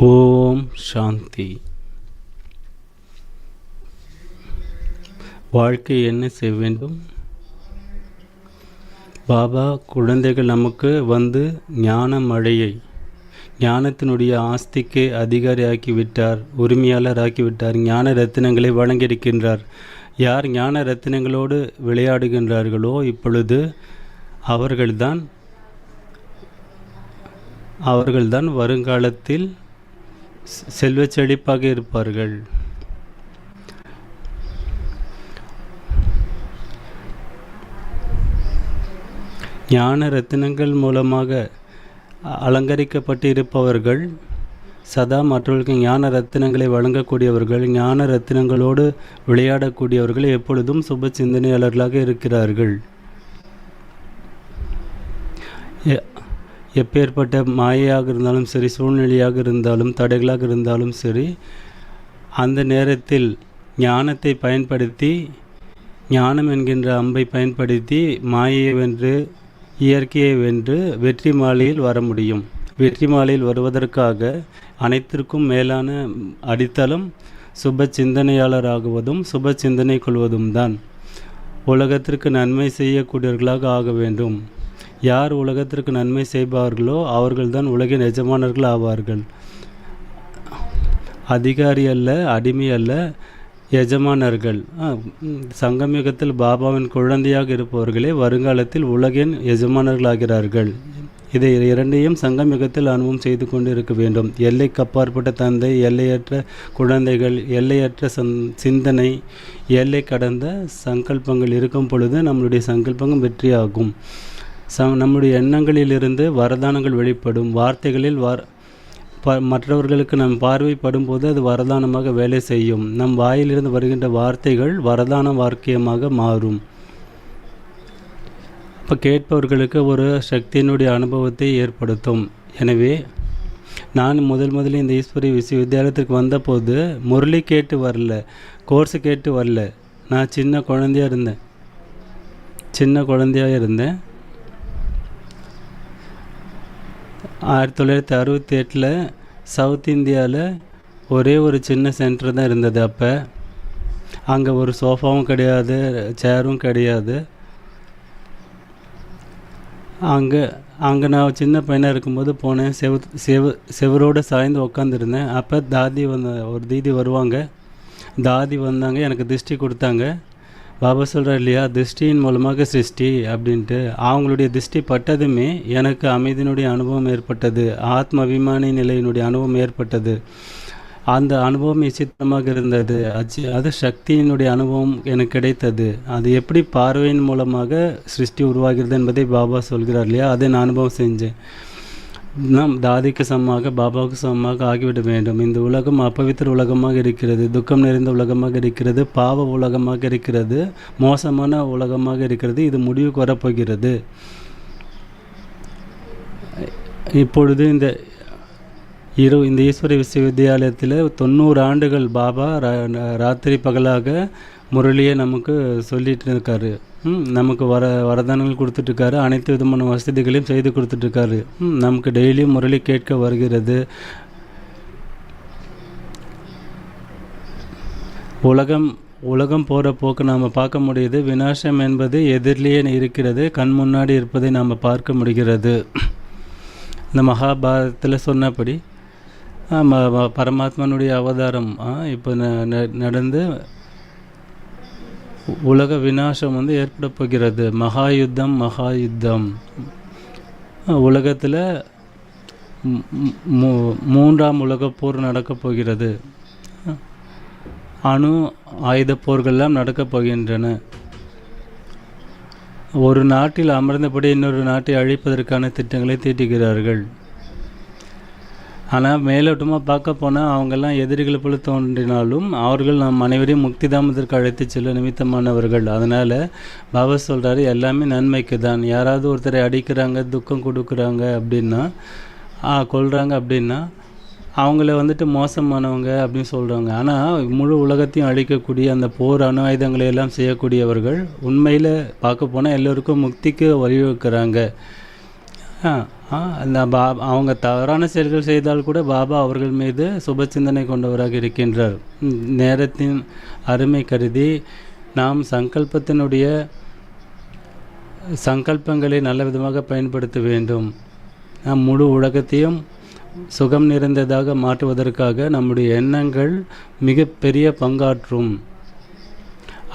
ஓம் சாந்தி. வாழ்க்கை என்ன செய்ய வேண்டும்? பாபா குழந்தைகள் நமக்கு வந்து ஞான மழையை, ஞானத்தினுடைய ஆஸ்திக்கு அதிகாரியாக்கிவிட்டார், உரிமையாளராக்கிவிட்டார். ஞான ரத்தினங்களை வழங்கியிருக்கின்றார். யார் ஞான ரத்தினங்களோடு விளையாடுகின்றார்களோ இப்பொழுது அவர்கள்தான் வருங்காலத்தில் செல்வ செழிப்பாக இருப்பார்கள். ஞான ரத்தினங்கள் மூலமாக அலங்கரிக்கப்பட்டு இருப்பவர்கள் சதா மற்றவர்களுக்கு ஞான ரத்தினங்களை வழங்கக்கூடியவர்கள், ஞான ரத்தினங்களோடு விளையாடக்கூடியவர்கள் எப்பொழுதும் சுப சிந்தனையாளர்களாக இருக்கிறார்கள். எப்பேற்பட்ட மாயையாக இருந்தாலும் சரி, சூழ்நிலையாக இருந்தாலும், தடைகளாக இருந்தாலும் சரி, அந்த நேரத்தில் ஞானத்தை பயன்படுத்தி, ஞானம் என்கின்ற அம்பை பயன்படுத்தி மாயையை வென்று, இயற்கையை வென்று வெற்றி மாலையில் வர முடியும். வெற்றி மாலையில் வருவதற்காக அனைத்திற்கும் மேலான அடித்தளம் சுப சிந்தனையாளராகுவதும் சுப சிந்தனை கொள்வதும் தான். உலகத்திற்கு நன்மை செய்யக்கூடியவர்களாக ஆக வேண்டும். யார் உலகத்திற்கு நன்மை செய்வார்களோ அவர்கள்தான் உலகின் எஜமானர்கள் ஆவார்கள். அதிகாரி அல்ல, அடிமை அல்ல, எஜமானர்கள். சங்கமயுகத்தில் பாபாவின் குழந்தையாக இருப்பவர்களே வருங்காலத்தில் உலகின் எஜமானர்களாகிறார்கள். இதை இரண்டையும் சங்கமயுகத்தில் அனுபவம் செய்து கொண்டு இருக்க வேண்டும். எல்லைக்கு அப்பாற்பட்ட தந்தை, எல்லையற்ற குழந்தைகள், எல்லையற்ற சிந்தனை, எல்லை கடந்த சங்கல்பங்கள் இருக்கும் பொழுது நம்மளுடைய சங்கல்பங்கள் வெற்றியாகும். நம்முடைய எண்ணங்களிலிருந்து வரதானங்கள் வெளிப்படும். வார்த்தைகளில் மற்றவர்களுக்கு நம் பார்வைப்படும் போது அது வரதானமாக வேலை செய்யும். நம் வாயிலிருந்து வருகின்ற வார்த்தைகள் வரதான வாக்கியமாக மாறும். இப்போ கேட்பவர்களுக்கு ஒரு சக்தியினுடைய அனுபவத்தை ஏற்படுத்தும். எனவே நான் முதலில் இந்த ஈஸ்வரி விஸ்வவித்யாலயத்திற்கு வந்தபோது முரளி கேட்டு வரல, கோர்ஸ் கேட்டு வரல. நான் சின்ன குழந்தையாக இருந்தேன். 1968 சவுத் இந்தியாவில் ஒரே ஒரு சின்ன சென்டர் தான் இருந்தது. அப்போ அங்கே ஒரு சோஃபாவும் கிடையாது, சேரும் கிடையாது. அங்கே நான் சின்ன பையனாக இருக்கும்போது போனேன். செவரோடு சாய்ந்து உட்காந்துருந்தேன். அப்போ ஒரு தீதி வருவாங்க. தாதி வந்தாங்க, எனக்கு திருஷ்டி கொடுத்தாங்க. பாபா சொல்கிறார் இல்லையா, திருஷ்டியின் மூலமாக சிருஷ்டி அப்படின்ட்டு. அவங்களுடைய திருஷ்டி பட்டதுமே எனக்கு அமைதியினுடைய அனுபவம் ஏற்பட்டது, ஆத்ம அபிமானி நிலையினுடைய அனுபவம் ஏற்பட்டது. அந்த அனுபவம் விசித்திரமாக இருந்தது. அது சக்தியினுடைய அனுபவம் எனக்கு கிடைத்தது. அது எப்படி பார்வையின் மூலமாக சிருஷ்டி உருவாகிறது என்பதை பாபா சொல்கிறார் இல்லையா, அதை நான் அனுபவம் செஞ்சேன். நாம் தாதிக்கு சமமாக, பாபாவுக்கு சமமாக ஆகிவிட வேண்டும். இந்த உலகம் அப்பவித்திர உலகமாக இருக்கிறது, துக்கம் நிறைந்த உலகமாக இருக்கிறது, பாவ உலகமாக இருக்கிறது, மோசமான உலகமாக இருக்கிறது. இது முடிவுக்கு வரப்போகிறது. இப்பொழுது இந்த ஈஸ்வரி விஸ்வவித்யாலயத்தில் 90 ஆண்டுகள் பாபா ராத்திரி பகலாக முரளியை நமக்கு சொல்லிட்டு இருக்காரு. நமக்கு வரதானங்கள் கொடுத்துட்ருக்காரு, அனைத்து விதமான வசதிகளையும் செய்து கொடுத்துட்ருக்காரு. நமக்கு டெய்லியும் முரளி கேட்க வருகிறது. உலகம் போகிற போக்கு நாம் பார்க்க முடியுது. விநாசம் என்பது எதிரிலேயே இருக்கிறது, கண் முன்னாடி இருப்பதை நாம் பார்க்க முடிகிறது. இந்த மகாபாரதத்தில் சொன்னபடி பரமாத்மனுடைய அவதாரம் இப்போ நடந்து உலக விநாசம் ஏற்பட போகிறது. மகாயுத்தம் உலகத்தில் 3ஆம் உலகப் போர் நடக்கப் போகிறது. அணு ஆயுத போர்கள்லாம் நடக்கப் போகின்றன. ஒரு நாட்டில் அமர்ந்தபடி இன்னொரு நாட்டை அழிப்பதற்கான திட்டங்களை தீட்டுகிறார்கள். ஆனால் மேலோட்டமாக பார்க்க போனால் அவங்கெல்லாம் எதிரிகளை போல தோன்றினாலும் அவர்கள் நம் அனைவரையும் முக்தி தாமத்திற்கு அழைத்து செல்ல நிமித்தமானவர்கள். அதனால் பாபா சொல்கிறாரு, எல்லாமே நன்மைக்கு தான். யாராவது ஒருத்தரை அடிக்கிறாங்க, துக்கம் கொடுக்குறாங்க அப்படின்னா, கொல்றாங்க அப்படின்னா அவங்கள மோசமானவங்க அப்படின்னு சொல்கிறாங்க. ஆனால் முழு உலகத்தையும் அழிக்கக்கூடிய அந்த போர் அணு ஆயுதங்களை எல்லாம் செய்யக்கூடியவர்கள் உண்மையில் பார்க்க போனால் எல்லோருக்கும் முக்திக்கு வழிவகுக்கிறாங்க. அந்த அவங்க தவறான செயல்கள் செய்தால் கூட பாபா அவர்கள் மீது சுப சிந்தனை கொண்டவராக இருக்கின்றார். நேரத்தின் அருமை கருதி நாம் சங்கல்பங்களை நல்ல விதமாக பயன்படுத்த வேண்டும். நாம் முழு உலகத்தையும் சுகம் நிறைந்ததாக மாற்றுவதற்காக நம்முடைய எண்ணங்கள் மிக பெரிய பங்காற்றும்.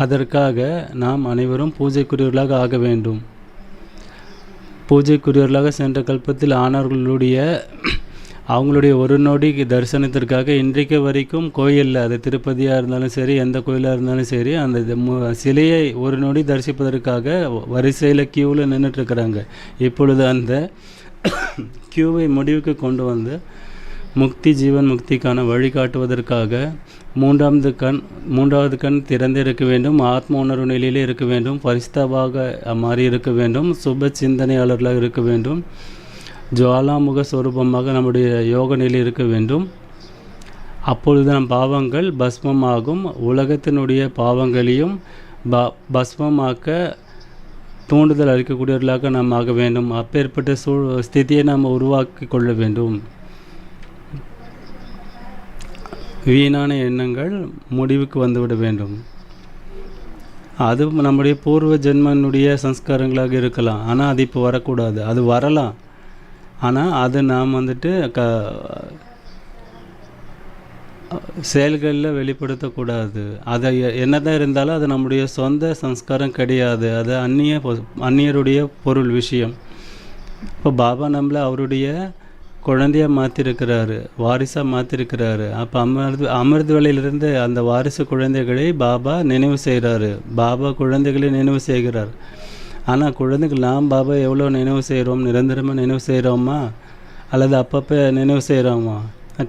அதற்காக நாம் அனைவரும் பூஜைக்குரியவர்களாக ஆக வேண்டும். பூஜைக்குரியவர்களாக சென்ற கல்பத்தில் அவங்களுடைய ஒரு நொடி தரிசனத்திற்காக இன்றைக்கு வரைக்கும் கோயிலில், அது திருப்பதியாக இருந்தாலும் சரி, எந்த கோயிலாக இருந்தாலும் சரி, அந்த சிலையை ஒரு நொடி தரிசிப்பதற்காக வரிசையில் க்யூவில் நின்றுட்டுருக்குறாங்க. இப்பொழுது அந்த க்யூவை முடிவுக்கு கொண்டு வந்து ஜீவன் முக்திக்கான வழிகாட்டுவதற்காக மூன்றாவது கண் திறந்திருக்க வேண்டும், ஆத்ம உணர்வு நிலையிலே இருக்க வேண்டும், பரிஸ்தாவாக மாறி இருக்க வேண்டும், சுப சிந்தனையாளர்களாக இருக்க வேண்டும், ஜுவாலாமுக ஸ்வரூபமாக நம்முடைய யோக நிலை இருக்க வேண்டும். அப்பொழுது நம் பாவங்கள் பஸ்மமாகும். உலகத்தினுடைய பாவங்களையும் பஸ்மமாக்க தூண்டுதல் அளிக்கக்கூடியவர்களாக நாம் ஆக வேண்டும். அப்பேற்பட்ட ஸ்திதியை நாம் உருவாக்கி கொள்ள வேண்டும். வீணான எண்ணங்கள் முடிவுக்கு வந்துவிட வேண்டும். அது நம்முடைய பூர்வ ஜென்மனுடைய சம்ஸ்காரங்களாக இருக்கலாம். ஆனால் அது இப்போ வரக்கூடாது. அது வரலாம், ஆனால் அது நாம் செயல்களில் வெளிப்படுத்தக்கூடாது. அதை என்னதான் இருந்தாலும் அது நம்முடைய சொந்த சம்ஸ்காரம் கிடையாது. அது அந்நியருடைய பொருள் விஷயம். இப்போ பாபா நம்மளை அவருடைய குழந்தையாக மாற்றிருக்கிறாரு, வாரிசாக மாற்றிருக்கிறாரு. அப்போ அமிர்த வேளையிலிருந்து அந்த வாரிசு குழந்தைகளை பாபா நினைவு செய்கிறாரு. பாபா குழந்தைகளை நினைவு செய்கிறார். ஆனால் குழந்தைகள் நாம் பாபா எவ்வளோ நினைவு செய்கிறோம்? நிரந்தரமாக நினைவு செய்கிறோமா அல்லது அப்பப்போ நினைவு செய்கிறோமா?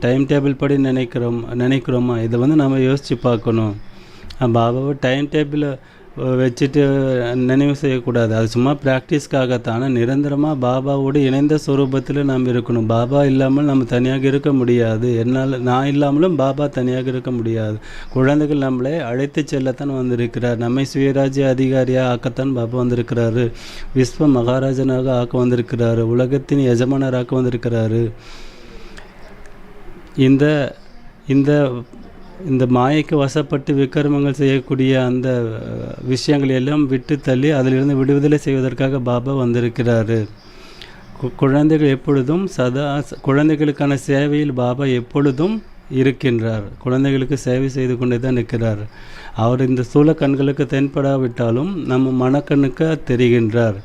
டைம் டேபிள் படி நினைக்கிறோமா? இதை நம்ம யோசித்து பார்க்கணும். பாபாவை டைம் டேபிளை வச்சுட்டு நினைவு செய்யக்கூடாது. அது சும்மா ப்ராக்டிஸ்க்காகத்தான். ஆனால் நிரந்தரமாக பாபாவோடு இணைந்த ஸ்வரூபத்தில் நாம் இருக்கணும். பாபா இல்லாமல் நம்ம தனியாக இருக்க முடியாது. நான் இல்லாமலும் பாபா தனியாக இருக்க முடியாது. குழந்தைகள் நம்மளை அழைத்து செல்லத்தான் வந்திருக்கிறார். நம்மை சுயராஜ்ய அதிகாரியாக ஆக்கத்தான் பாபா வந்திருக்கிறாரு. விஸ்வ மகாராஜனாக ஆக்க வந்திருக்கிறாரு. உலகத்தின் எஜமானராக வந்திருக்கிறாரு. இந்த மாயைக்கு வசப்பட்டு விக்கிரமங்கள் செய்யக்கூடிய அந்த விஷயங்கள் எல்லாம் விட்டு தள்ளி அதிலிருந்து விடுதலை செய்வதற்காக பாபா வந்திருக்கிறாரு. குழந்தைகள் எப்பொழுதும் குழந்தைகளுக்கான சேவையில் பாபா எப்பொழுதும் இருக்கின்றார். குழந்தைகளுக்கு சேவை செய்து கொண்டே தான் இருக்கிறார். அவர் இந்த ஸ்தூல கண்களுக்கு தென்படாவிட்டாலும் நம்ம மனக்கண்ணுக்கு தெரிகின்றார்.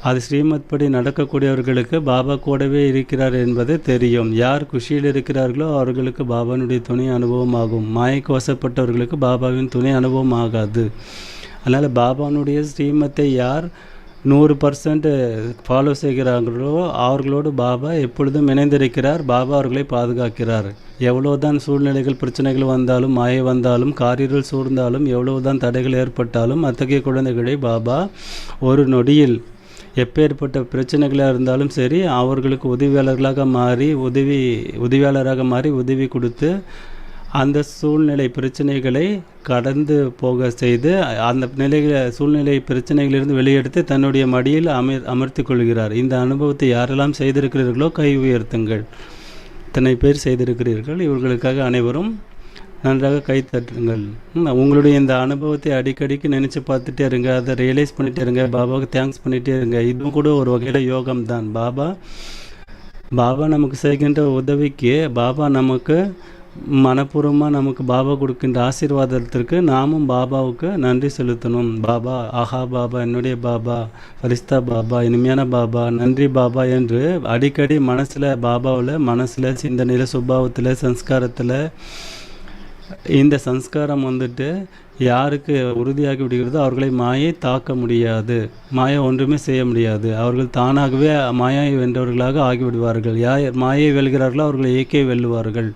அது ஸ்ரீமத் படி நடக்கக்கூடியவர்களுக்கு பாபா கூடவே இருக்கிறார் என்பது தெரியும். யார் குஷியில் இருக்கிறார்களோ அவர்களுக்கு பாபாவினுடைய துணை அனுபவம் ஆகும். மாயைக்கு வசப்பட்டவர்களுக்கு பாபாவின் துணை அனுபவம் ஆகாது. அதனால் பாபாவினுடைய ஸ்ரீமத்தை யார் 100% ஃபாலோ செய்கிறார்களோ அவர்களோடு பாபா எப்பொழுதும் இணைந்திருக்கிறார். பாபா அவர்களை பாதுகாக்கிறார். எவ்வளோதான் சூழ்நிலைகள் பிரச்சனைகள் வந்தாலும், மாயை வந்தாலும், காரிருள் சூழ்ந்தாலும், எவ்வளவுதான் தடைகள் ஏற்பட்டாலும் அத்தகைய குழந்தைகளை பாபா ஒரு நொடியில் எப்பேற்பட்ட பிரச்சனைகளாக இருந்தாலும் சரி அவர்களுக்கு உதவியாளராக மாறி உதவி கொடுத்து அந்த பிரச்சனைகளை கடந்து போக செய்து அந்த சூழ்நிலை பிரச்சனைகளிலிருந்து வெளியெடுத்து தன்னுடைய மடியில் அமர்த்தி கொள்கிறார். இந்த அனுபவத்தை யாரெல்லாம் செய்திருக்கிறீர்களோ கை உயர்த்துங்கள். இத்தனை பேர் செய்திருக்கிறீர்கள். இவர்களுக்காக அனைவரும் நன்றாக கை தட்டுங்கள். உங்களுடைய இந்த அனுபவத்தை அடிக்கடிக்கு நினச்சி பார்த்துட்டே இருங்க. அதை ரியலைஸ் பண்ணிகிட்டே இருங்க. பாபாவுக்கு தேங்க்ஸ் பண்ணிகிட்டே இருங்க. இதுவும் கூட ஒரு வகையில் யோகம்தான். பாபா நமக்கு செய்கின்ற உதவிக்கு பாபா நமக்கு மனப்பூர்வமாக நமக்கு பாபா கொடுக்கின்ற ஆசீர்வாதத்திற்கு நாமும் பாபாவுக்கு நன்றி செலுத்தணும். பாபா, ஆஹா பாபா, என்னுடைய பாபா, ஃபரிஸ்தா பாபா, இனிமையான பாபா, நன்றி பாபா என்று அடிக்கடி மனசில் சிந்தனையில் சுபாவத்தில் சம்ஸ்காரத்தில் இந்த சம்ஸ்காரம் யாருக்கு உறுதியாகி விடுகிறதோ அவர்களை மாயை தாக்க முடியாது. மாயை ஒன்றுமே செய்ய முடியாது. அவர்கள் தானாகவே மாயை வென்றவர்களாக ஆகிவிடுவார்கள். யார் மாயை வெல்கிறார்களோ அவர்கள் இயற்கையை வெல்லுவார்கள்.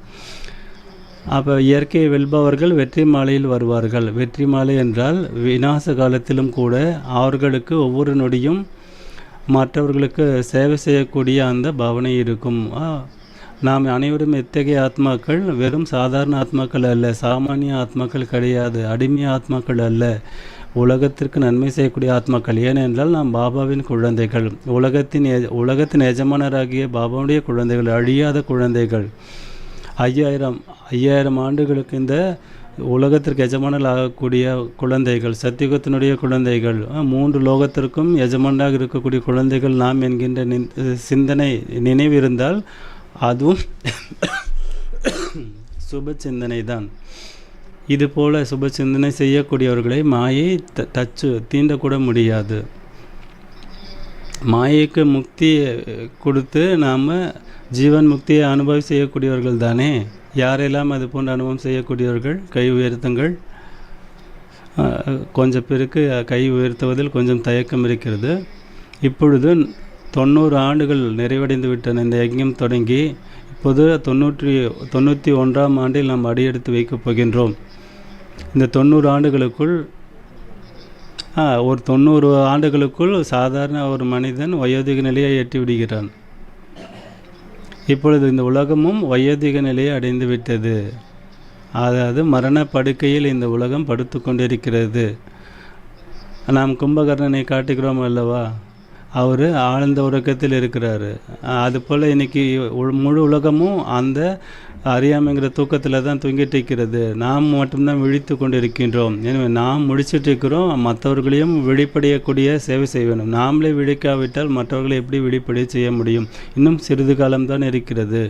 அப்போ இயற்கையை வெல்பவர்கள் வெற்றி மாலையில் வருவார்கள். வெற்றி மாலை என்றால் விநாச காலத்திலும் கூட அவர்களுக்கு ஒவ்வொரு நொடியும் மற்றவர்களுக்கு சேவை செய்யக்கூடிய அந்த பாவனை இருக்கும். நாம் அனைவரும் எத்தகைய ஆத்மாக்கள்? வெறும் சாதாரண ஆத்மாக்கள் அல்ல, சாமானிய ஆத்மாக்கள் கிடையாது, அடிமை ஆத்மாக்கள் அல்ல. உலகத்திற்கு நன்மை செய்யக்கூடிய ஆத்மாக்கள். ஏனென்றால் நாம் பாபாவின் குழந்தைகள், உலகத்தின் எஜமானராகிய பாபாவுடைய குழந்தைகள், அழியாத குழந்தைகள். 5000 ஆண்டுகளுக்கு இந்த உலகத்திற்கு எஜமானல் ஆகக்கூடிய குழந்தைகள், சத்தியுகத்தினுடைய குழந்தைகள், 3 லோகத்திற்கும் எஜமானாக இருக்கக்கூடிய குழந்தைகள் நாம் என்கின்ற சிந்தனை நினைவிருந்தால் அதுவும் சுப சிந்தனை தான். இதுபோல் சுப சிந்தனை செய்யக்கூடியவர்களை மாயை தீண்டக்கூட முடியாது. மாயைக்கு முக்தி கொடுத்து நாம் ஜீவன் முக்தியை அனுபவம் செய்யக்கூடியவர்கள் தானே. யாரெல்லாம் அது போன்ற அனுபவம் செய்யக்கூடியவர்கள்? கை உயர்த்துங்கள். கொஞ்சம் பேருக்கு கை உயர்த்துவதில் கொஞ்சம் தயக்கம் இருக்கிறது. இப்பொழுது 90 ஆண்டுகள் நிறைவடைந்து விட்டன இந்த யஜ்ஞம் தொடங்கி. இப்போது 91ஆம் ஆண்டில் நாம் அடியெடுத்து வைக்கப் போகின்றோம். இந்த 90 ஆண்டுகளுக்குள் ஒரு 90 ஆண்டுகளுக்குள் சாதாரண ஒரு மனிதன் வயோதிக நிலையை எட்டி விடுகிறான். இப்பொழுது இந்த உலகமும் வயோதிக நிலையை அடைந்து விட்டது. அதாவது மரண படுக்கையில் இந்த உலகம் படுத்து கொண்டிருக்கிறது. நாம் கும்பகர்ணனை காட்டுகிறோம் அல்லவா, அவர் ஆழ்ந்த உறக்கத்தில் இருக்கிறாரு. அதுபோல் இன்றைக்கி முழு உலகமும் அந்த அறியாமைங்கிற தூக்கத்தில் தான் தூங்கிட்டு இருக்கிறது. நாம் மட்டும்தான் விழித்து கொண்டிருக்கின்றோம். எனவே நாம் முடிச்சுட்டு இருக்கிறோம். மற்றவர்களையும் விழிப்படையக்கூடிய சேவை செய்ய வேண்டும். நாமளே விழிக்காவிட்டால் மற்றவர்களை எப்படி விழிப்படைய செய்ய முடியும்? இன்னும் சிறிது காலம்தான் இருக்கிறது.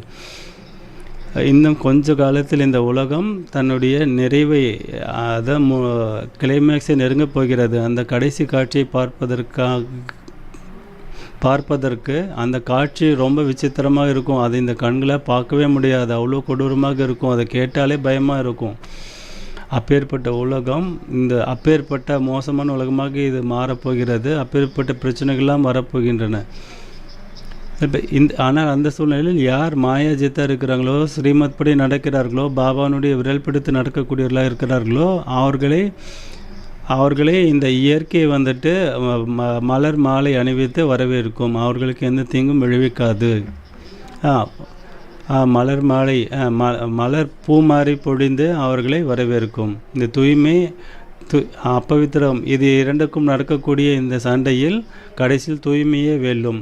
இன்னும் கொஞ்ச காலத்தில் இந்த உலகம் தன்னுடைய நிறைவை, அதான் கிளைமேக்ஸை நெருங்கப் போகிறது. அந்த கடைசி காட்சியை பார்ப்பதற்கு அந்த காட்சி ரொம்ப விசித்திரமாக இருக்கும். அது இந்த கண்களால் பார்க்கவே முடியாது, அவ்வளோ கொடூரமாக இருக்கும். அதை கேட்டாலே பயமாக இருக்கும். அப்பேற்பட்ட உலகம், அப்பேற்பட்ட மோசமான உலகமாக இது மாறப்போகிறது. அப்பேற்பட்ட பிரச்சனைகள்லாம் வரப்போகின்றன. இப்போ ஆனால் அந்த சூழ்நிலையில் யார் மாயாஜித்தாக இருக்கிறாங்களோ, ஸ்ரீமத் படி நடக்கிறார்களோ, பாபானுடைய விரல் பிடித்து நடக்கக்கூடியவர்களாக இருக்கிறார்களோ, அவர்களே இந்த இயற்கை மலர் மாலை அணிவித்து வரவேற்கும். அவர்களுக்கு எந்த தீங்கும் விளைவிக்காது. மலர் பூ மாறி பொழிந்து அவர்களை வரவேற்கும். இந்த தூய்மை அப்பவித்திரம், இது இரண்டுக்கும் நடக்கக்கூடிய இந்த சண்டையில் கடைசியில் தூய்மையே வெல்லும்.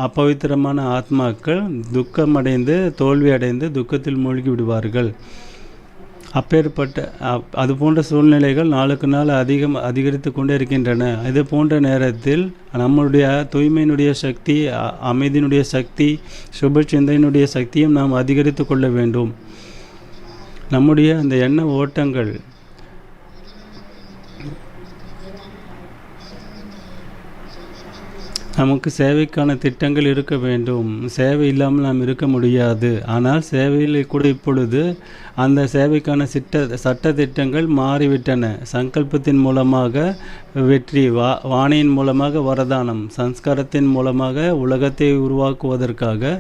அப்பவித்திரமான ஆத்மாக்கள் துக்கமடைந்து தோல்வி அடைந்து துக்கத்தில் மூழ்கி விடுவார்கள். அப்பேற்பட்ட அது போன்ற சூழ்நிலைகள் நாளுக்கு நாள் அதிகரித்து கொண்டே இருக்கின்றன. இது போன்ற நேரத்தில் நம்மளுடைய தூய்மையினுடைய சக்தி, அமைதியினுடைய சக்தி, சுப சிந்தையினுடைய சக்தியும் நாம் அதிகரித்து கொள்ள வேண்டும். நம்முடைய அந்த எண்ண ஓட்டங்கள் நமக்கு சேவைக்கான திட்டங்கள் இருக்க வேண்டும். சேவை இல்லாமல் நாம் இருக்க முடியாது. ஆனால் சேவையில் கூட இப்பொழுது அந்த சேவைக்கான சட்ட திட்டங்கள் மாறிவிட்டன. சங்கல்பத்தின் மூலமாக வெற்றி, வாணியின் மூலமாக வரதானம், சம்ஸ்காரத்தின் மூலமாக உலகத்தை உருவாக்குவதற்காக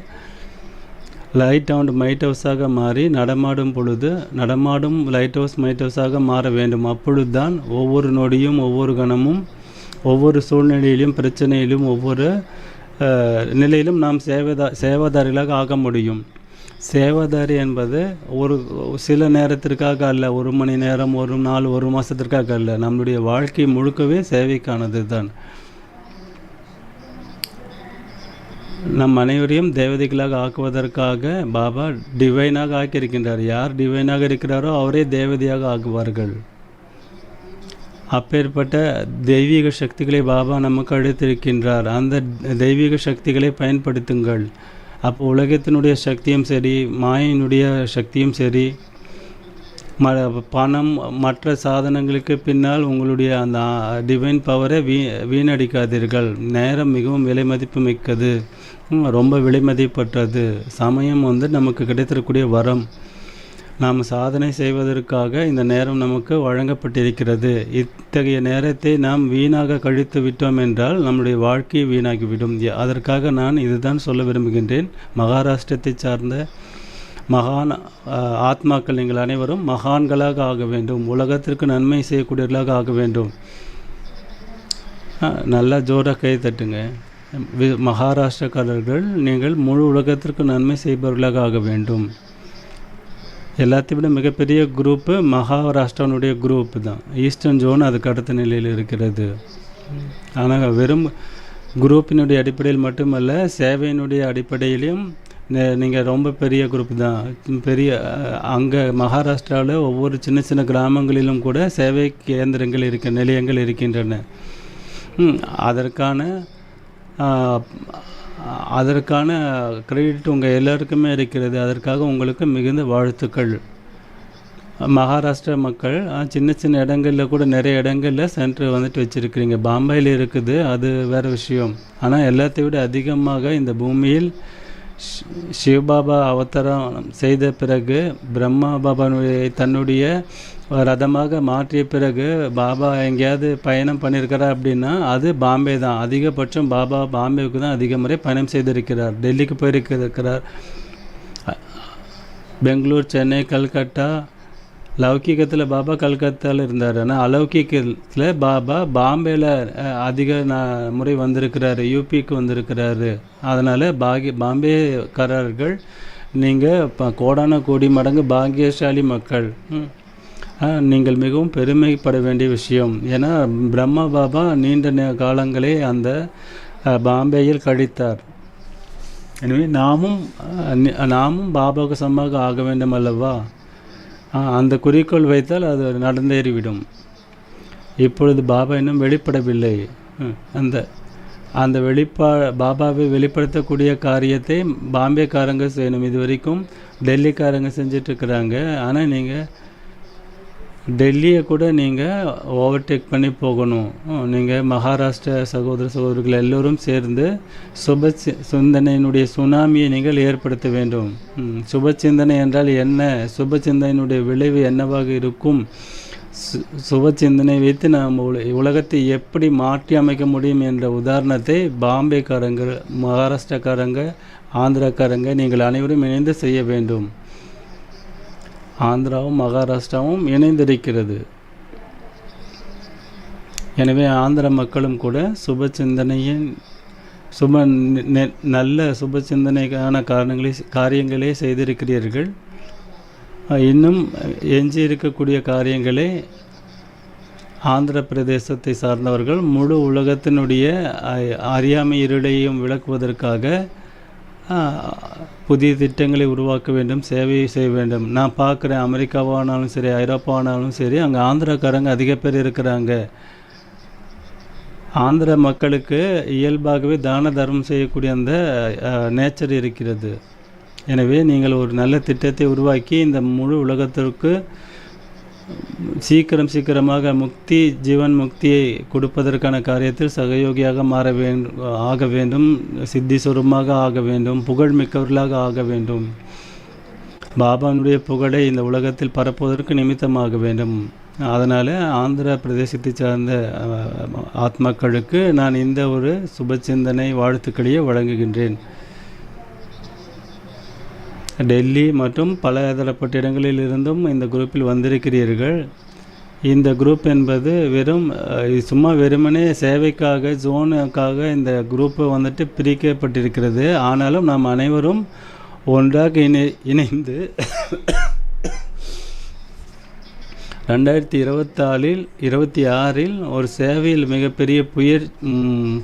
லைட் அண்ட் மைட் ஹவுஸாக மாறி நடமாடும் லைட் ஹவுஸ் மைட் ஹவுஸாக மாற வேண்டும். அப்பொழுது தான் ஒவ்வொரு நொடியும், ஒவ்வொரு கணமும், ஒவ்வொரு சூழ்நிலையிலும், பிரச்சனையிலும், ஒவ்வொரு நிலையிலும் நாம் சேவாதாரிகளாக ஆக முடியும். சேவாதாரி என்பது ஒரு சில நேரத்திற்காக அல்ல, 1 மணி நேரம், 1 நாள், 1 மாதத்திற்காக அல்ல. நம்முடைய வாழ்க்கை முழுக்கவே சேவைக்கானது தான். நம் அனைவரையும் தேவதைகளாக ஆக்குவதற்காக பாபா டிவைனாக ஆக்கியிருக்கின்றார். யார் டிவைனாக இருக்கிறாரோ அவரே தேவதையாக ஆக்குவார்கள். அப்பேற்பட்ட தெய்வீக சக்திகளை பாபா நமக்கு அளித்திருக்கின்றார். அந்த தெய்வீக சக்திகளை பயன்படுத்துங்கள். அப்போ உலகத்தினுடைய சக்தியும் சரி, மாயினுடைய சக்தியும் சரி, பணம், மற்ற சாதனங்களுக்கு பின்னால் உங்களுடைய அந்த டிவைன் பவரை வீணடிக்காதீர்கள். நேரம் மிகவும் விலை மதிப்பு மிக்கது, ரொம்ப விலை மதிப்பற்றது. சமயம் நமக்கு கிடைத்திருக்கக்கூடிய வரம். நாம் சாதனை செய்வதற்காக இந்த நேரம் நமக்கு வழங்கப்பட்டிருக்கிறது. இத்தகைய நேரத்தை நாம் வீணாக கழித்து விட்டோம் என்றால் நம்முடைய வாழ்க்கையை வீணாகிவிடும். அதற்காக நான் இதுதான் சொல்ல விரும்புகின்றேன். மகாராஷ்டிரத்தை சார்ந்த மகான் ஆத்மாக்கள் நீங்கள் அனைவரும் மகான்களாக ஆக வேண்டும். உலகத்திற்கு நன்மை செய்யக்கூடியவர்களாக ஆக வேண்டும். நல்லா ஜோராக கை தட்டுங்க. மகாராஷ்டிரக்காரர்கள், நீங்கள் முழு உலகத்திற்கு நன்மை செய்பவர்களாக ஆக வேண்டும். எல்லாத்தையும் விட மிகப்பெரிய குரூப்பு மகாராஷ்டிரானுடைய குரூப்பு தான். ஈஸ்டர்ன் ஜோன் அதுக்கு அடுத்த நிலையில் இருக்கிறது. ஆனால் வெறும் குரூப்பினுடைய அடிப்படையில் மட்டுமல்ல, சேவையினுடைய அடிப்படையிலையும் நீங்கள் ரொம்ப பெரிய குரூப் தான். பெரிய அங்கே மகாராஷ்டிராவில் ஒவ்வொரு சின்ன சின்ன கிராமங்களிலும் கூட சேவை கேந்திரங்கள் நிலையங்கள் இருக்கின்றன. அதற்கான கிரெடிட் உங்கள் எல்லாருக்குமே இருக்கிறது. அதற்காக உங்களுக்கு மிகுந்த வாழ்த்துக்கள். மகாராஷ்டிரா மக்கள் சின்ன சின்ன இடங்களில் கூட நிறைய இடங்களில் சென்டர் வந்துட்டு வச்சுருக்கிறீங்க. பாம்பேயில் இருக்குது, அது வேறு விஷயம். ஆனால் எல்லாத்தையும் விட அதிகமாக இந்த பூமியில் சிவபாபா அவதாரம் செய்த பிறகு, பிரம்மா பாபானுடைய தன்னுடைய ரதமாக மாற்றிய பிறகு பாபா எங்கேயாவது பயணம் பண்ணியிருக்கிறா அப்படின்னா அது பாம்பே தான். அதிகபட்சம் பாபா பாம்பேவுக்கு தான் அதிக முறை பயணம் செய்திருக்கிறார். டெல்லிக்கு போயிருக்கிறார், பெங்களூர், சென்னை, கல்கட்டா. லௌகிகத்தில் பாபா கல்கத்தாவில் இருந்தார். ஆனால் அலௌகிகத்தில் பாபா பாம்பேயில் அதிக முறை வந்திருக்கிறாரு, யூபிக்கு வந்திருக்கிறாரு. அதனால் பாம்பேக்காரர்கள் நீங்கள் கோடான கோடி மடங்கு பாக்கியசாலி மக்கள். நீங்கள் மிகவும் பெருமைப்பட வேண்டிய விஷயம். ஏன்னா பிரம்மா பாபா நீண்ட காலங்களே அந்த பாம்பேயில் கழித்தார். எனவே நாமும் பாபாவுக்கு சமமாக ஆக வேண்டும் அல்லவா? அந்த குறிக்கோள் வைத்தால் அது நடந்தேறிவிடும். இப்பொழுது பாபா இன்னும் வெளிப்படவில்லை. அந்த பாபாவை வெளிப்படுத்தக்கூடிய காரியத்தை பாம்பேக்காரங்க செய்யணும். இது வரைக்கும் டெல்லிக்காரங்க செஞ்சிட்ருக்குறாங்க. ஆனால் நீங்கள் டெல்லியை கூட நீங்கள் ஓவர்டேக் பண்ணி போகணும். நீங்கள் மகாராஷ்டிரா சகோதரர்கள் எல்லோரும் சேர்ந்து சுப சிந்தனையினுடைய சுனாமியை நீங்கள் ஏற்படுத்த வேண்டும். சுப சிந்தனை என்றால் என்ன? சுப சிந்தனையினுடைய விளைவு என்னவாக இருக்கும்? சுப சிந்தனை வைத்து நாம் உலகத்தை எப்படி மாற்றி அமைக்க முடியும் என்ற உதாரணத்தை பாம்பேக்காரங்க, மகாராஷ்டிராக்காரங்க, ஆந்திராக்காரங்க நீங்கள் அனைவரும் இணைந்து செய்ய வேண்டும். ஆந்திராவும் மகாராஷ்டிராவும் இணைந்திருக்கிறது. எனவே ஆந்திர மக்களும் கூட நல்ல சுப சிந்தனைக்கான காரியங்களே செய்திருக்கிறீர்கள். இன்னும் எஞ்சி இருக்கக்கூடிய காரியங்களே ஆந்திர பிரதேசத்தை சார்ந்தவர்கள் முழு உலகத்தினுடைய அறியாமை இருளையும் விளக்குவதற்காக புதிய திட்டங்களை உருவாக்க வேண்டும், சேவையை செய்ய வேண்டும். நான் பார்க்குறேன், அமெரிக்காவானாலும் சரி, ஐரோப்பாவானாலும் சரி, அங்கே ஆந்திராக்காரங்க அதிக பேர் இருக்கிறாங்க. ஆந்திர மக்களுக்கு இயல்பாகவே தான தர்மம் செய்யக்கூடிய அந்த நேச்சர் இருக்கிறது. எனவே நீங்கள் ஒரு நல்ல திட்டத்தை உருவாக்கி இந்த முழு உலகத்திற்கு சீக்கிரமாக ஜீவன் முக்தியை கொடுப்பதற்கான காரியத்தில் சகயோகியாக ஆக வேண்டும், சித்தீஸ்வரமாக ஆக வேண்டும், புகழ் மிக்கவர்களாக ஆக வேண்டும். பாபானுடைய புகழை இந்த உலகத்தில் பரப்புவதற்கு நிமித்தமாக வேண்டும். அதனால் ஆந்திர பிரதேசத்தை சார்ந்த ஆத்மாக்களுக்கு நான் இந்த ஒரு சுப சிந்தனை வாழ்த்துக்களையே வழங்குகின்றேன். டெல்லி மற்றும் பல தரப்பட்ட இடங்களில் இருந்தும் இந்த குரூப்பில் வந்திருக்கிறீர்கள். இந்த குரூப் என்பது சும்மா வெறுமனே சேவைக்காக, ஜோனுக்காக இந்த குரூப்பு வந்துட்டு பிரிக்கப்பட்டிருக்கிறது. ஆனாலும் நாம் அனைவரும் ஒன்றாக இணைந்து 2026 ஒரு சேவையில் மிகப்பெரிய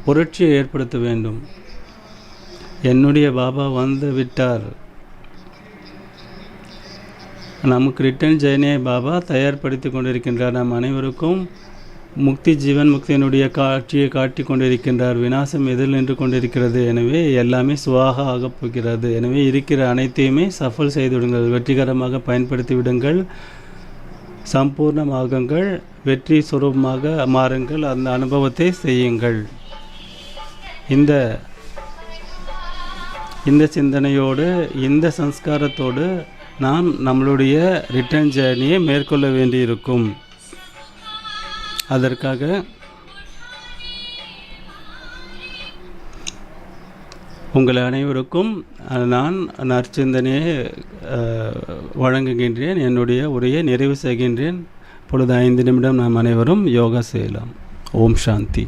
புரட்சியை ஏற்படுத்த வேண்டும். என்னுடைய பாபா வந்து விட்டார். நமக்கு ரிட்டர்ன் ஜெயனே பாபா தயார்படுத்தி கொண்டிருக்கின்றார். நம் அனைவருக்கும் ஜீவன் முக்தியினுடைய காட்சியை காட்டி கொண்டிருக்கின்றார். விநாசம் எதில் நின்று கொண்டிருக்கிறது. எனவே எல்லாமே சுவாக ஆகப் போகிறது. எனவே இருக்கிற அனைத்தையுமே சஃபல் செய்துவிடுங்கள், வெற்றிகரமாக பயன்படுத்தி விடுங்கள், சம்பூர்ணமாகுங்கள், வெற்றி சுரூபமாக மாறுங்கள், அந்த அனுபவத்தை செய்யுங்கள். இந்த சிந்தனையோடு, இந்த சம்ஸ்காரத்தோடு நாம் நம்மளுடைய ரிட்டர்ன் ஜேர்னியை மேற்கொள்ள வேண்டியிருக்கும். அதற்காக உங்கள் அனைவருக்கும் நான் நற்சிந்தனையை வழங்குகின்றேன். என்னுடைய உரையை நிறைவு செய்கின்றேன். இப்பொழுது 5 நிமிடம் நாம் அனைவரும் யோகா செய்யலாம். ஓம் சாந்தி.